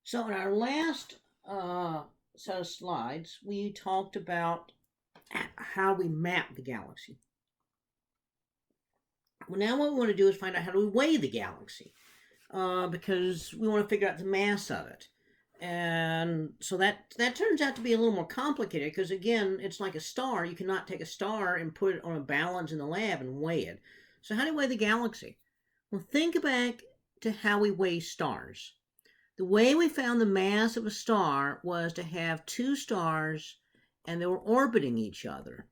So in our last set of slides, we talked about how we map the galaxy. Well, now what we want to do is find out how do we weigh the galaxy, because we want to figure out the mass of it. And so that turns out to be a little more complicated because, again, it's like a star. You cannot take a star and put it on a balance in the lab and weigh it. So how do we weigh the galaxy? Well, think back to how we weigh stars. The way we found the mass of a star was to have two stars and they were orbiting each other.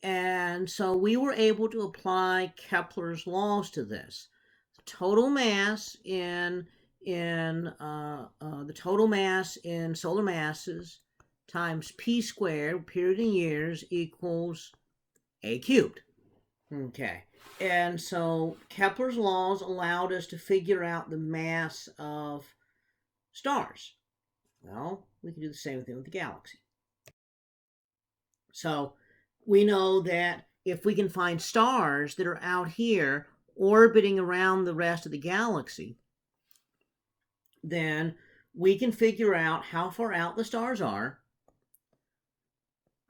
And so we were able to apply Kepler's laws to this. The total mass in solar masses times p squared, period in years, equals a cubed. Okay. And so Kepler's laws allowed us to figure out the mass of stars. Well, we can do the same thing with the galaxy. So we know that if we can find stars that are out here orbiting around the rest of the galaxy, then we can figure out how far out the stars are,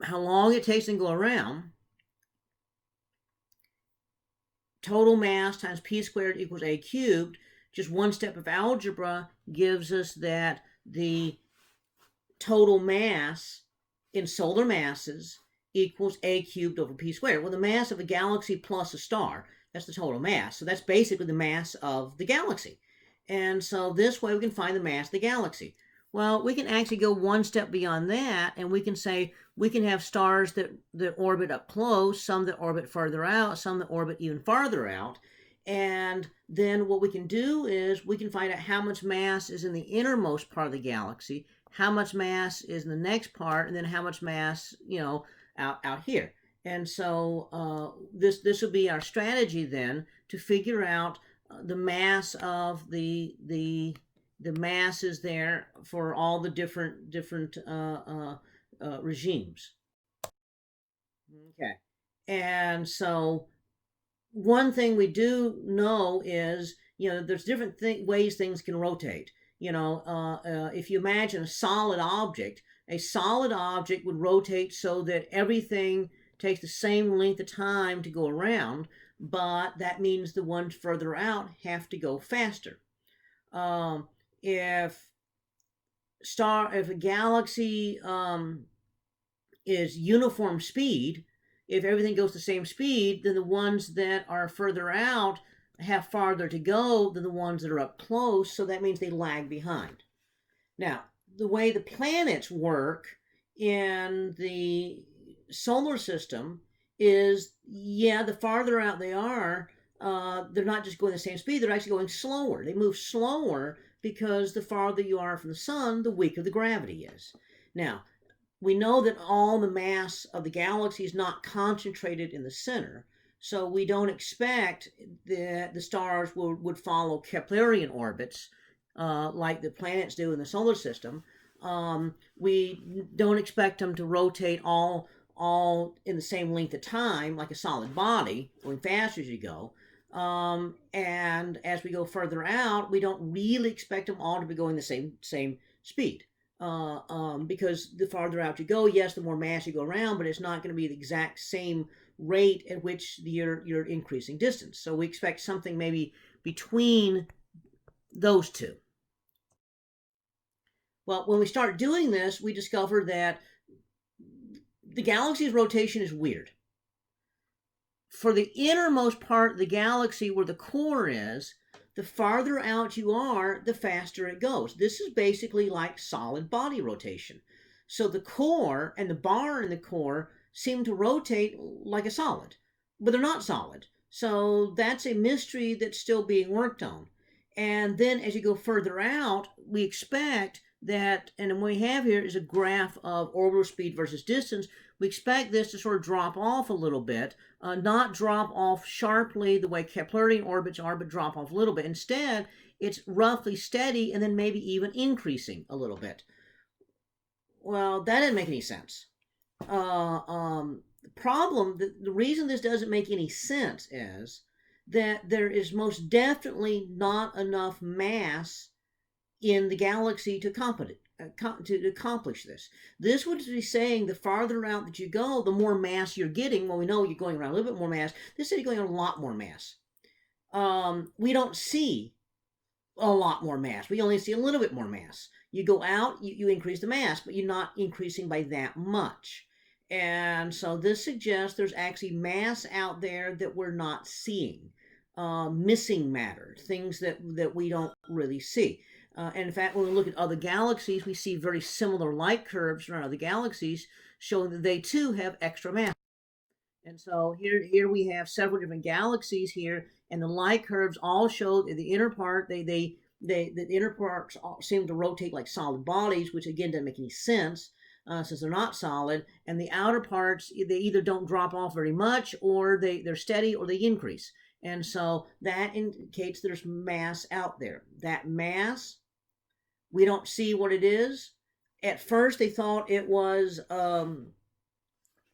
how long it takes them to go around. Total mass times p squared equals a cubed. Just one step of algebra gives us that the total mass in solar masses equals a cubed over p squared. Well, the mass of a galaxy plus a star, that's the total mass. So that's basically the mass of the galaxy. And so this way we can find the mass of the galaxy. Well, we can actually go one step beyond that, and we can say we can have stars that orbit up close, some that orbit further out, some that orbit even farther out. And then what we can do is we can find out how much mass is in the innermost part of the galaxy, how much mass is in the next part, and then how much mass, out here. And so this will be our strategy then to figure out the mass of the masses there for all the different regimes. Okay. And so one thing we do know is, there's different ways things can rotate. If you imagine a solid object would rotate so that everything takes the same length of time to go around, but that means the ones further out have to go faster. If a galaxy is uniform speed, if everything goes the same speed, then the ones that are further out have farther to go than the ones that are up close, so that means they lag behind. Now, the way the planets work in the solar system is, the farther out they are, they're not just going the same speed, they're actually going slower. They move slower because the farther you are from the sun, the weaker the gravity is. Now, we know that all the mass of the galaxy is not concentrated in the center, so we don't expect that the stars would follow Keplerian orbits like the planets do in the solar system. We don't expect them to rotate all in the same length of time like a solid body, going faster as you go. And as we go further out, we don't really expect them all to be going the same speed. Because the farther out you go, yes, the more mass you go around, but it's not going to be the exact same rate at which you're increasing distance. So we expect something maybe between those two. Well, when we start doing this, we discover that the galaxy's rotation is weird. For the innermost part of the galaxy where the core is, the farther out you are, the faster it goes. This is basically like solid body rotation. So the core and the bar in the core seem to rotate like a solid, but they're not solid. So that's a mystery that's still being worked on. And then as you go further out, we expect that, and what we have here is a graph of orbital speed versus distance. We expect this to sort of drop off a little bit, not drop off sharply the way Keplerian orbits are, but drop off a little bit. Instead, it's roughly steady and then maybe even increasing a little bit. Well, that didn't make any sense. The reason this doesn't make any sense is that there is most definitely not enough mass in the galaxy to accomplish this. This would be saying the farther out that you go, the more mass you're getting. Well, we know you're going around a little bit more mass. This is going around a lot more mass. We don't see a lot more mass. We only see a little bit more mass. You go out, you increase the mass, but you're not increasing by that much. And so this suggests there's actually mass out there that we're not seeing. Missing matter, things that we don't really see. And in fact, when we look at other galaxies, we see very similar light curves around other galaxies showing that they too have extra mass. And so here we have several different galaxies here, and the light curves all show the inner part. The inner parts seem to rotate like solid bodies, which again doesn't make any sense since they're not solid. And the outer parts, they either don't drop off very much, or they're steady, or they increase. And so that indicates there's mass out there. That mass, we don't see what it is. At first, they thought it was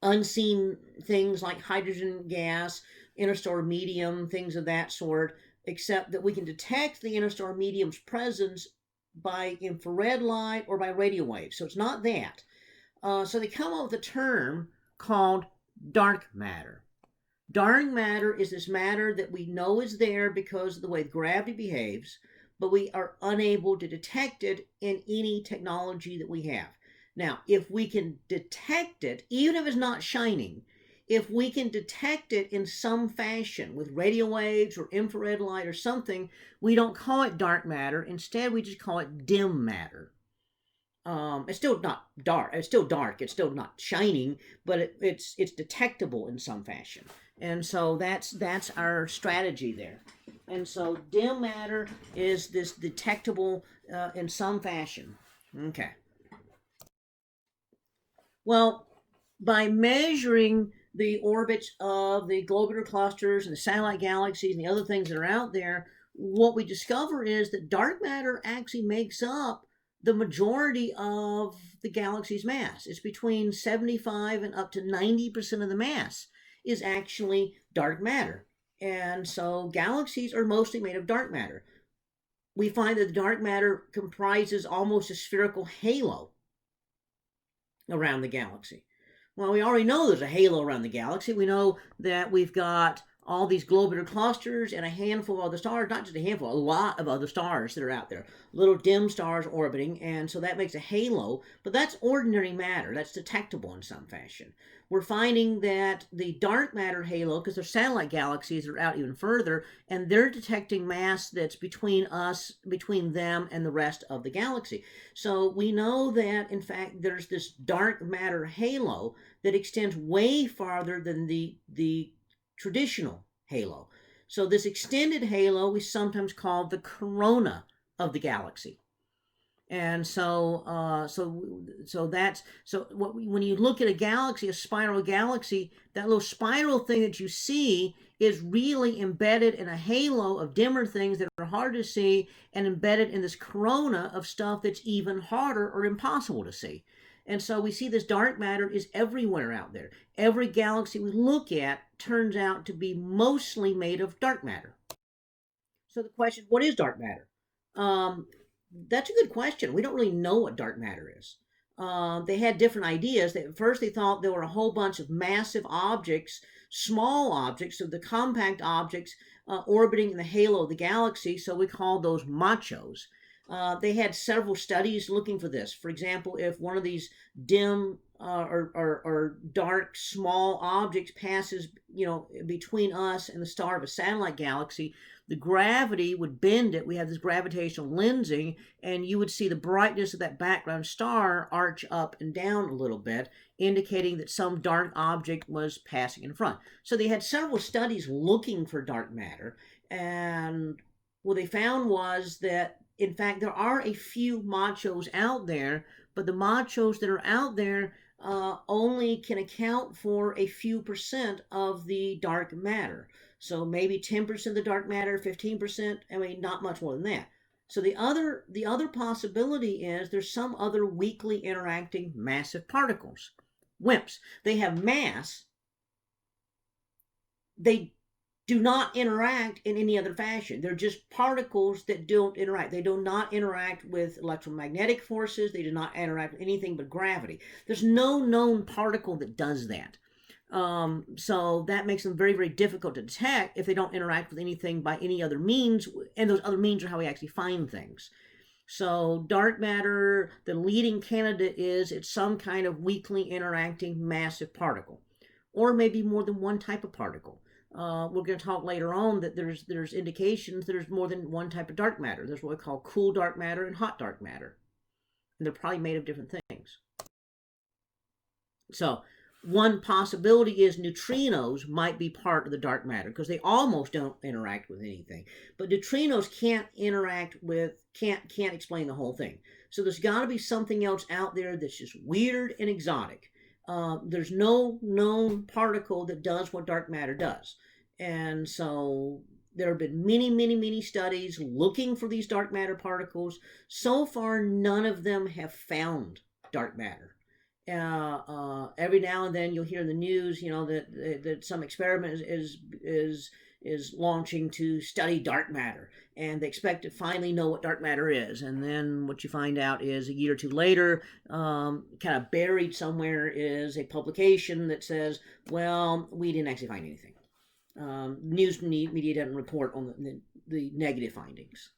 unseen things like hydrogen gas, interstellar medium, things of that sort, except that we can detect the interstellar medium's presence by infrared light or by radio waves. So it's not that. So they come up with a term called dark matter. Dark matter is this matter that we know is there because of the way gravity behaves, but we are unable to detect it in any technology that we have. Now, if we can detect it, even if it's not shining, if we can detect it in some fashion with radio waves or infrared light or something, we don't call it dark matter. Instead, we just call it dim matter. It's still not dark. It's still dark. It's still not shining, but it's detectable in some fashion. And so that's our strategy there. And so dim matter is this detectable in some fashion. Okay. Well, by measuring the orbits of the globular clusters and the satellite galaxies and the other things that are out there, what we discover is that dark matter actually makes up the majority of the galaxy's mass. It's between 75 and up to 90% of the mass is actually dark matter. And so galaxies are mostly made of dark matter. We find that the dark matter comprises almost a spherical halo around the galaxy. Well, we already know there's a halo around the galaxy. We know that we've got all these globular clusters and a handful of other stars, not just a handful, a lot of other stars that are out there, little dim stars orbiting, and so that makes a halo, but that's ordinary matter. That's detectable in some fashion. We're finding that the dark matter halo, because there's satellite galaxies that are out even further, and they're detecting mass that's between them and the rest of the galaxy. So we know that, in fact, there's this dark matter halo that extends way farther than the traditional halo. So this extended halo we sometimes call the corona of the galaxy. And so when you look at a galaxy, a spiral galaxy, that little spiral thing that you see is really embedded in a halo of dimmer things that are hard to see, and embedded in this corona of stuff that's even harder or impossible to see. And so we see this dark matter is everywhere out there. Every galaxy we look at turns out to be mostly made of dark matter. So the question, what is dark matter? That's a good question. We don't really know what dark matter is. They had different ideas. At first, they thought there were a whole bunch of massive objects, small objects, so the compact objects orbiting in the halo of the galaxy. So we call those machos. They had several studies looking for this. For example, if one of these dim or dark small objects passes, between us and the star of a satellite galaxy, the gravity would bend it. We have this gravitational lensing, and you would see the brightness of that background star arch up and down a little bit, indicating that some dark object was passing in front. So they had several studies looking for dark matter, and what they found was that, in fact, there are a few machos out there, but the machos that are out there only can account for a few percent of the dark matter. So maybe 10% of the dark matter, 15%, not much more than that. So the other possibility is there's some other weakly interacting massive particles, WIMPs. They have mass. They do not interact in any other fashion. They're just particles that don't interact. They do not interact with electromagnetic forces. They do not interact with anything but gravity. There's no known particle that does that. So that makes them very, very difficult to detect if they don't interact with anything by any other means, and those other means are how we actually find things. So dark matter, the leading candidate is it's some kind of weakly interacting massive particle, or maybe more than one type of particle. We're going to talk later on that there's indications there's more than one type of dark matter. There's what we call cool dark matter and hot dark matter, and they're probably made of different things. So one possibility is neutrinos might be part of the dark matter because they almost don't interact with anything. But neutrinos can't interact with, can't explain the whole thing. So there's got to be something else out there that's just weird and exotic. There's no known particle that does what dark matter does. And so there have been many, many, many studies looking for these dark matter particles. So far, none of them have found dark matter. Every now and then you'll hear in the news, that some experiment is launching to study dark matter, and they expect to finally know what dark matter is. And then what you find out is a year or two later, kind of buried somewhere, is a publication that says, well, we didn't actually find anything. News media doesn't report on the negative findings.